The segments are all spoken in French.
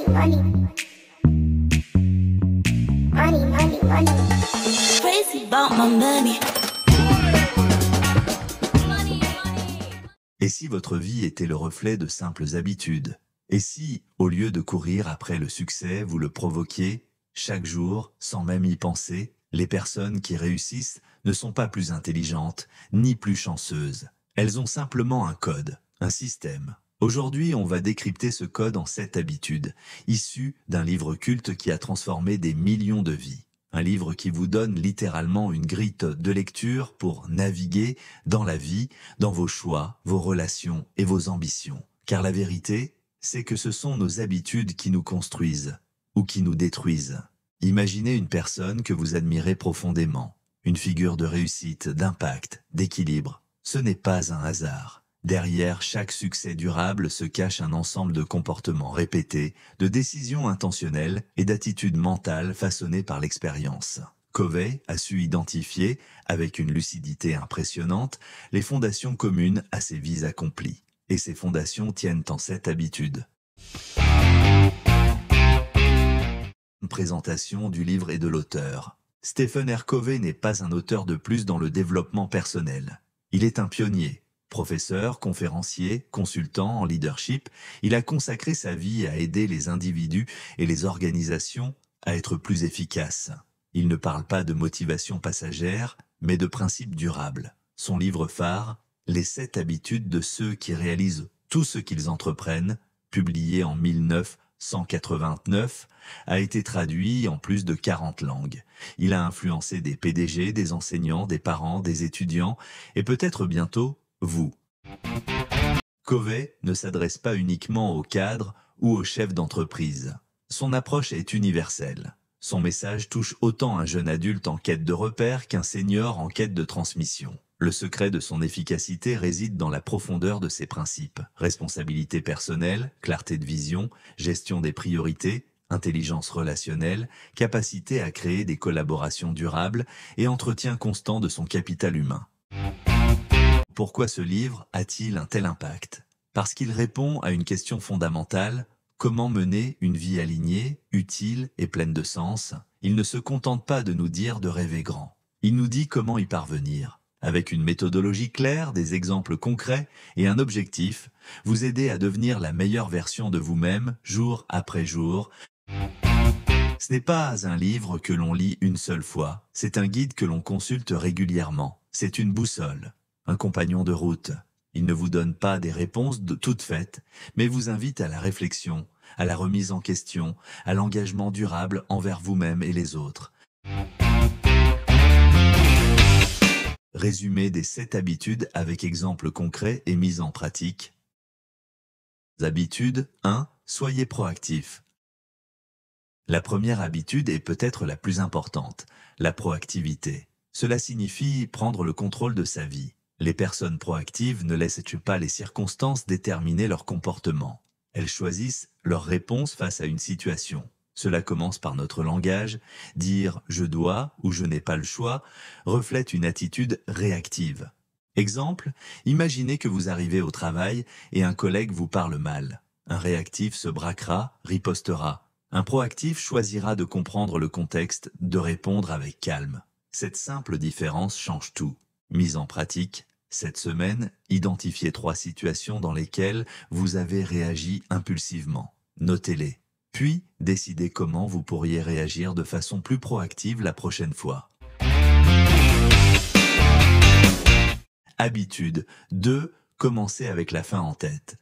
money. Money, money, money. Crazy about my money. Et si votre vie était le reflet de simples habitudes? Et si, au lieu de courir après le succès, vous le provoquiez chaque jour, sans même y penser? Les personnes qui réussissent ne sont pas plus intelligentes, ni plus chanceuses. Elles ont simplement un code, un système. Aujourd'hui, on va décrypter ce code en 7 habitudes, issues d'un livre culte qui a transformé des millions de vies. Un livre qui vous donne littéralement une grille de lecture pour naviguer dans la vie, dans vos choix, vos relations et vos ambitions. Car la vérité, c'est que ce sont nos habitudes qui nous construisent ou qui nous détruisent. Imaginez une personne que vous admirez profondément, une figure de réussite, d'impact, d'équilibre. Ce n'est pas un hasard. Derrière chaque succès durable se cache un ensemble de comportements répétés, de décisions intentionnelles et d'attitudes mentales façonnées par l'expérience. Covey a su identifier, avec une lucidité impressionnante, les fondations communes à ses vies accomplies. Et ces fondations tiennent en 7 habitudes. Présentation du livre et de l'auteur. Stephen R. Covey n'est pas un auteur de plus dans le développement personnel. Il est un pionnier. Professeur, conférencier, consultant en leadership, il a consacré sa vie à aider les individus et les organisations à être plus efficaces. Il ne parle pas de motivation passagère, mais de principes durables. Son livre phare, Les 7 habitudes de ceux qui réalisent tout ce qu'ils entreprennent, publié en 1989, a été traduit en plus de 40 langues. Il a influencé des PDG, des enseignants, des parents, des étudiants et peut-être bientôt vous. Covey ne s'adresse pas uniquement aux cadres ou aux chefs d'entreprise. Son approche est universelle. Son message touche autant un jeune adulte en quête de repères qu'un senior en quête de transmission. Le secret de son efficacité réside dans la profondeur de ses principes. Responsabilité personnelle, clarté de vision, gestion des priorités, intelligence relationnelle, capacité à créer des collaborations durables et entretien constant de son capital humain. Pourquoi ce livre a-t-il un tel impact? Parce qu'il répond à une question fondamentale: comment mener une vie alignée, utile et pleine de sens? Il ne se contente pas de nous dire de rêver grand. Il nous dit comment y parvenir. Avec une méthodologie claire, des exemples concrets et un objectif, vous aider à devenir la meilleure version de vous-même, jour après jour. Ce n'est pas un livre que l'on lit une seule fois, c'est un guide que l'on consulte régulièrement. C'est une boussole, un compagnon de route. Il ne vous donne pas des réponses toutes faites, mais vous invite à la réflexion, à la remise en question, à l'engagement durable envers vous-même et les autres. Résumé des 7 habitudes avec exemples concrets et mise en pratique. Habitude 1. Soyez proactif. La première habitude est peut-être la plus importante, la proactivité. Cela signifie prendre le contrôle de sa vie. Les personnes proactives ne laissent pas les circonstances déterminer leur comportement. Elles choisissent leur réponse face à une situation. Cela commence par notre langage. Dire « je dois » ou « je n'ai pas le choix » reflète une attitude réactive. Exemple, imaginez que vous arrivez au travail et un collègue vous parle mal. Un réactif se braquera, ripostera. Un proactif choisira de comprendre le contexte, de répondre avec calme. Cette simple différence change tout. Mise en pratique, cette semaine, identifiez 3 situations dans lesquelles vous avez réagi impulsivement. Notez-les. Puis, décidez comment vous pourriez réagir de façon plus proactive la prochaine fois. Habitude 2. Commencez avec la fin en tête.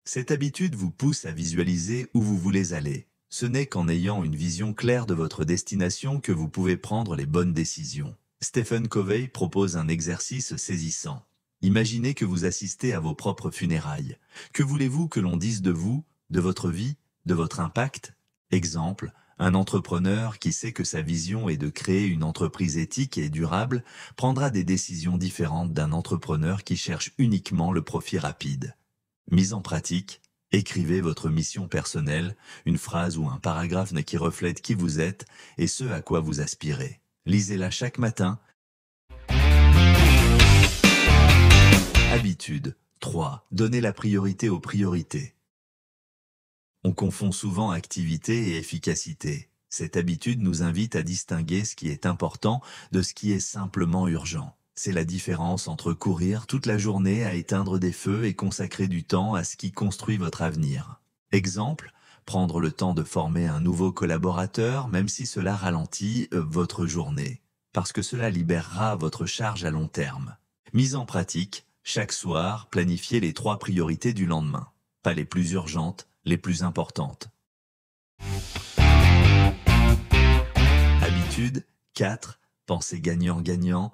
Cette habitude vous pousse à visualiser où vous voulez aller. Ce n'est qu'en ayant une vision claire de votre destination que vous pouvez prendre les bonnes décisions. Stephen Covey propose un exercice saisissant. Imaginez que vous assistez à vos propres funérailles. Que voulez-vous que l'on dise de vous, de votre vie, de votre impact? Exemple, un entrepreneur qui sait que sa vision est de créer une entreprise éthique et durable prendra des décisions différentes d'un entrepreneur qui cherche uniquement le profit rapide. Mise en pratique, écrivez votre mission personnelle, une phrase ou un paragraphe qui reflète qui vous êtes et ce à quoi vous aspirez. Lisez-la chaque matin. Habitude 3. Donnez la priorité aux priorités. On confond souvent activité et efficacité. Cette habitude nous invite à distinguer ce qui est important de ce qui est simplement urgent. C'est la différence entre courir toute la journée à éteindre des feux et consacrer du temps à ce qui construit votre avenir. Exemple, prendre le temps de former un nouveau collaborateur, même si cela ralentit votre journée, parce que cela libérera votre charge à long terme. Mise en pratique, chaque soir, planifiez les 3 priorités du lendemain. Pas les plus urgentes, les plus importantes. Habitude 4. Pensez gagnant-gagnant.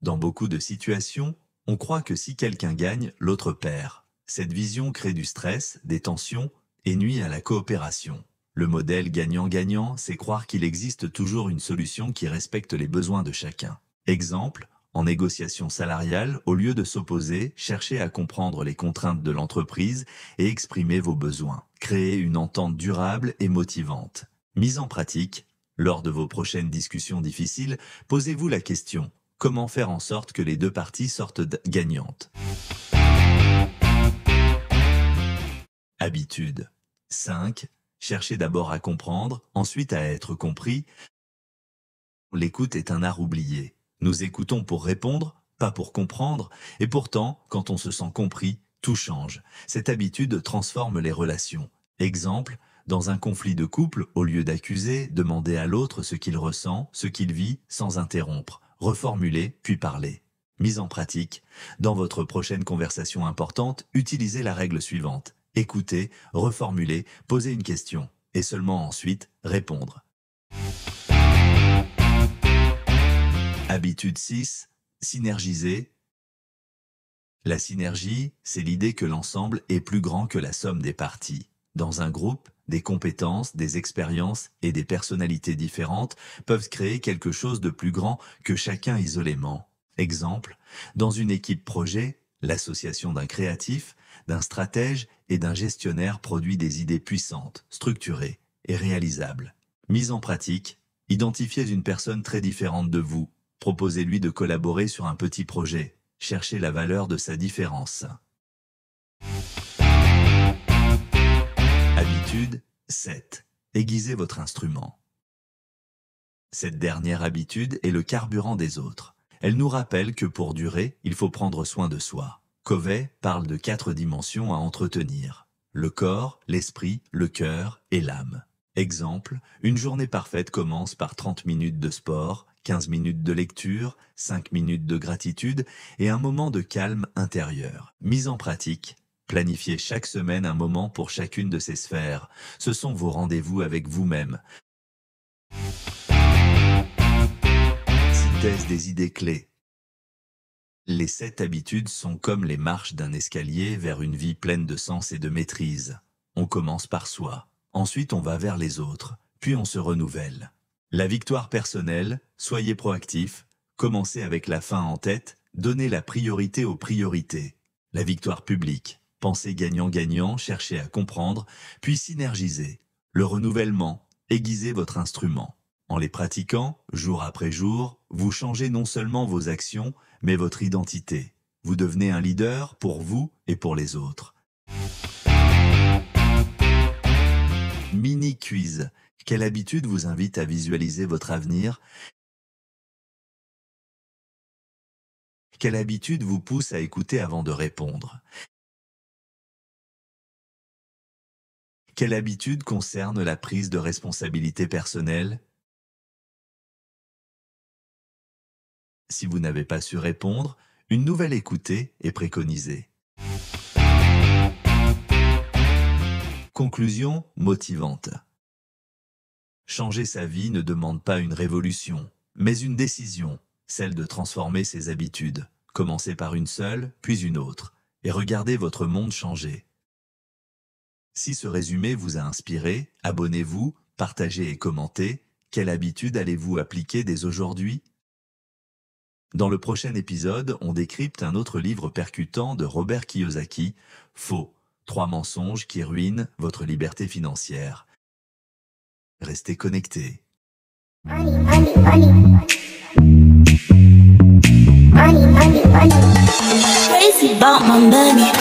Dans beaucoup de situations, on croit que si quelqu'un gagne, l'autre perd. Cette vision crée du stress, des tensions et nuit à la coopération. Le modèle gagnant-gagnant, c'est croire qu'il existe toujours une solution qui respecte les besoins de chacun. Exemple, en négociation salariale, au lieu de s'opposer, cherchez à comprendre les contraintes de l'entreprise et exprimer vos besoins. Créez une entente durable et motivante. Mise en pratique, lors de vos prochaines discussions difficiles, posez-vous la question: comment faire en sorte que les 2 parties sortent gagnantes? Habitude 5. Cherchez d'abord à comprendre, ensuite à être compris. L'écoute est un art oublié. Nous écoutons pour répondre, pas pour comprendre, et pourtant, quand on se sent compris, tout change. Cette habitude transforme les relations. Exemple, dans un conflit de couple, au lieu d'accuser, demandez à l'autre ce qu'il ressent, ce qu'il vit, sans interrompre. Reformulez, puis parlez. Mise en pratique, dans votre prochaine conversation importante, utilisez la règle suivante. Écoutez, reformulez, posez une question, et seulement ensuite, répondre. Habitude 6. Synergiser. La synergie, c'est l'idée que l'ensemble est plus grand que la somme des parties. Dans un groupe, des compétences, des expériences et des personnalités différentes peuvent créer quelque chose de plus grand que chacun isolément. Exemple, dans une équipe projet, l'association d'un créatif, d'un stratège et d'un gestionnaire produit des idées puissantes, structurées et réalisables. Mise en pratique, identifiez une personne très différente de vous. Proposez-lui de collaborer sur un petit projet. Cherchez la valeur de sa différence. Habitude 7. Aiguisez votre instrument. Cette dernière habitude est le carburant des autres. Elle nous rappelle que pour durer, il faut prendre soin de soi. Covey parle de 4 dimensions à entretenir: le corps, l'esprit, le cœur et l'âme. Exemple, une journée parfaite commence par 30 minutes de sport, 15 minutes de lecture, 5 minutes de gratitude et un moment de calme intérieur. Mise en pratique, planifiez chaque semaine un moment pour chacune de ces sphères. Ce sont vos rendez-vous avec vous-même. Synthèse des idées clés. Les 7 habitudes sont comme les marches d'un escalier vers une vie pleine de sens et de maîtrise. On commence par soi, ensuite on va vers les autres, puis on se renouvelle. La victoire personnelle, soyez proactif, commencez avec la fin en tête, donnez la priorité aux priorités. La victoire publique, pensez gagnant-gagnant, cherchez à comprendre, puis synergisez. Le renouvellement, aiguisez votre instrument. En les pratiquant, jour après jour, vous changez non seulement vos actions, mais votre identité. Vous devenez un leader pour vous et pour les autres. Mini-quiz. Quelle habitude vous invite à visualiser votre avenir? Quelle habitude vous pousse à écouter avant de répondre? Quelle habitude concerne la prise de responsabilité personnelle? Si vous n'avez pas su répondre, une nouvelle écoutée est préconisée. Conclusion motivante. Changer sa vie ne demande pas une révolution, mais une décision, celle de transformer ses habitudes. Commencez par une seule, puis une autre, et regardez votre monde changer. Si ce résumé vous a inspiré, abonnez-vous, partagez et commentez. Quelle habitude allez-vous appliquer dès aujourd'hui? Dans le prochain épisode, on décrypte un autre livre percutant de Robert Kiyosaki, Faux, 3 mensonges qui ruinent votre liberté financière. Restez connectés. Money, money, money. Money, money, money. Crazy about my money.